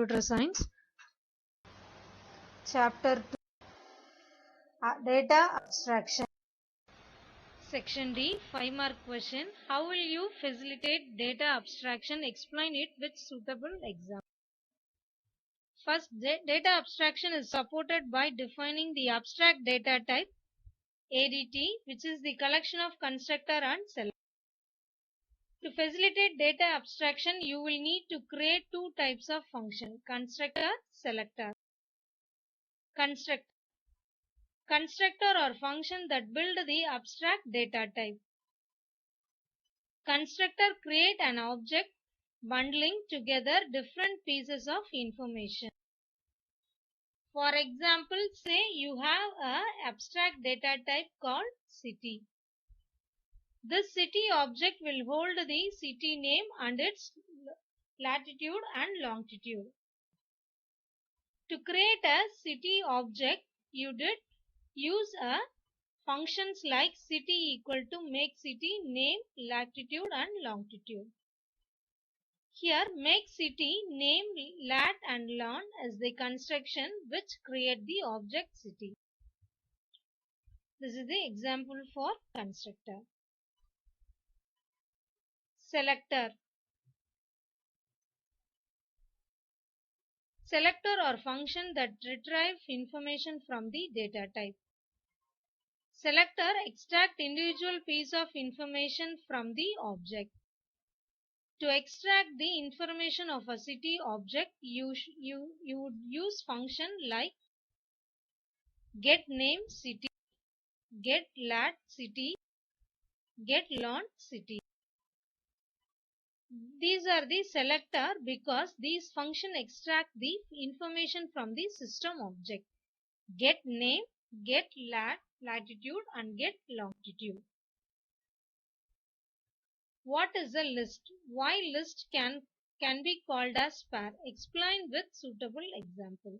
Computer Science. Chapter 2, Data Abstraction. Section D, 5-mark question. How will you facilitate data abstraction? Explain it with suitable example. First, data abstraction is supported by defining the abstract data type ADT, which is the collection of constructor and selector. To facilitate data abstraction, you will need to create two types of function, constructor, selector. Constructor or function that build the abstract data type. Constructor create an object bundling together different pieces of information. For example, say you have an abstract data type called city. This city object will hold the city name and its latitude and longitude. To create a city object, you did use a functions like city equal to make city name, latitude and longitude. Here make city, name, lat and lon as the construction which create the object city. This is the example for constructor. Selector. Selector or function that retrieve information from the data type. Selector extract individual piece of information from the object. To extract the information of a city object, you would use function like get name city, get lat city, get lon city. These are the selector because these function extract the information from the system object. Get name, get lat, latitude and get longitude. What is a list? Why list can be called as pair? Explain with suitable example.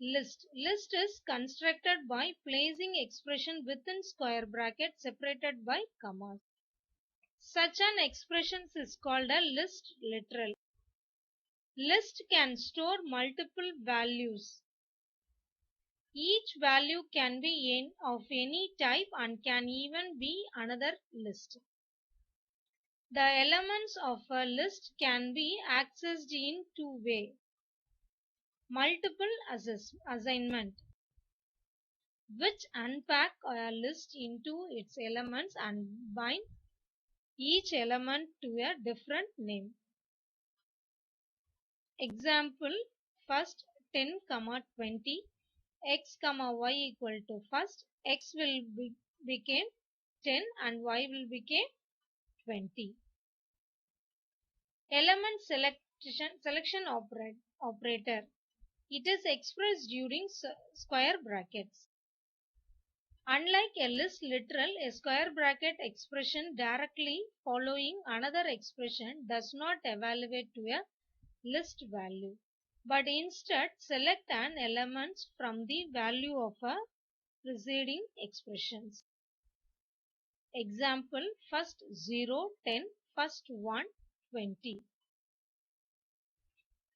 List. List is constructed by placing expression within square bracket separated by commas. Such an expression is called a list literal. List can store multiple values. Each value can be of any type and can even be another list. The elements of a list can be accessed in two ways. Multiple assignment, which unpack a list into its elements and bind each element to a different name. Example, first 10, 20, x, y equal to first, x will become 10 and y will become 20. Element selection operator. It is expressed during square brackets. Unlike a list literal, a square bracket expression directly following another expression does not evaluate to a list value, but instead select an element from the value of a preceding expressions. Example, first 0, 10, first 1, 20.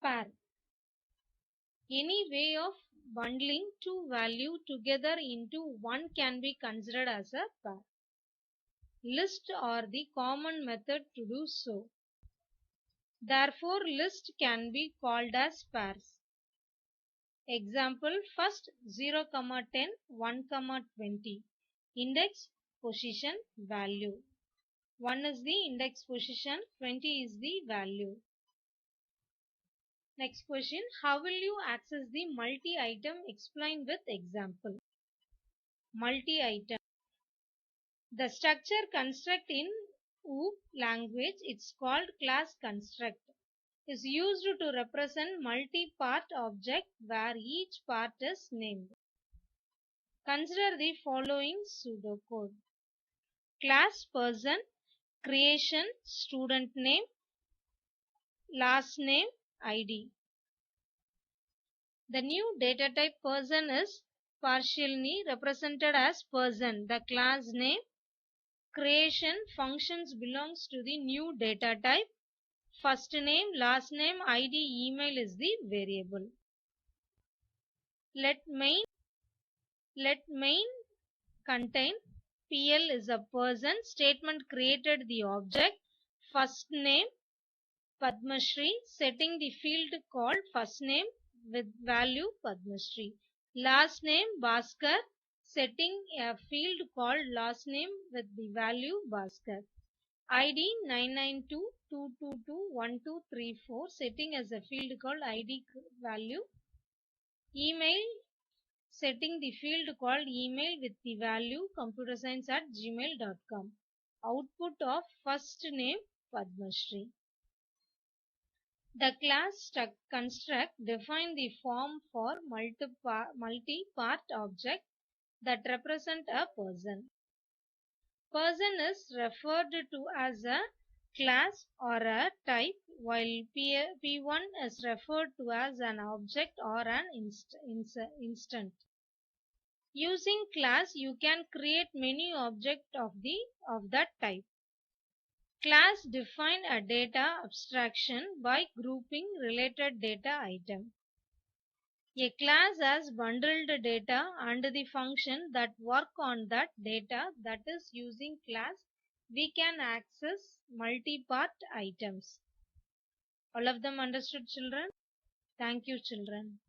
Pair. Any way of bundling two values together into one can be considered as a pair. List are the common method to do so. Therefore, list can be called as pairs. Example, first 0, 10, 1, 20. Index, position, value. 1 is the index position, 20 is the value. Next question, how will you access the multi-item? Explain with example. Multi-item. The structure construct in OOP language, it's called class construct, is used to represent multi-part object where each part is named. Consider the following pseudocode. Class person, creation, student name, last name, ID. The new data type person is partially represented as person. The class name, creation, functions belongs to the new data type. First name, last name, ID, email is the variable. Let main contain PL is a person. Statement created the object. First name Padmashri, setting the field called first name with value Padmashri. Last name Bhaskar, setting a field called last name with the value Bhaskar. ID 992222123 setting as a field called ID value. Email, setting the field called email with the value computerscience@gmail.com. Output of first name Padmashri. The class construct define the form for multi-part object that represent a person. Person is referred to as a class or a type, while P1 is referred to as an object or an instant. Using class, you can create many objects of that type. Class define a data abstraction by grouping related data item. A class has bundled data and the function that work on that data, that is using class we can access multi-part items. All of them understood, children? Thank you, children.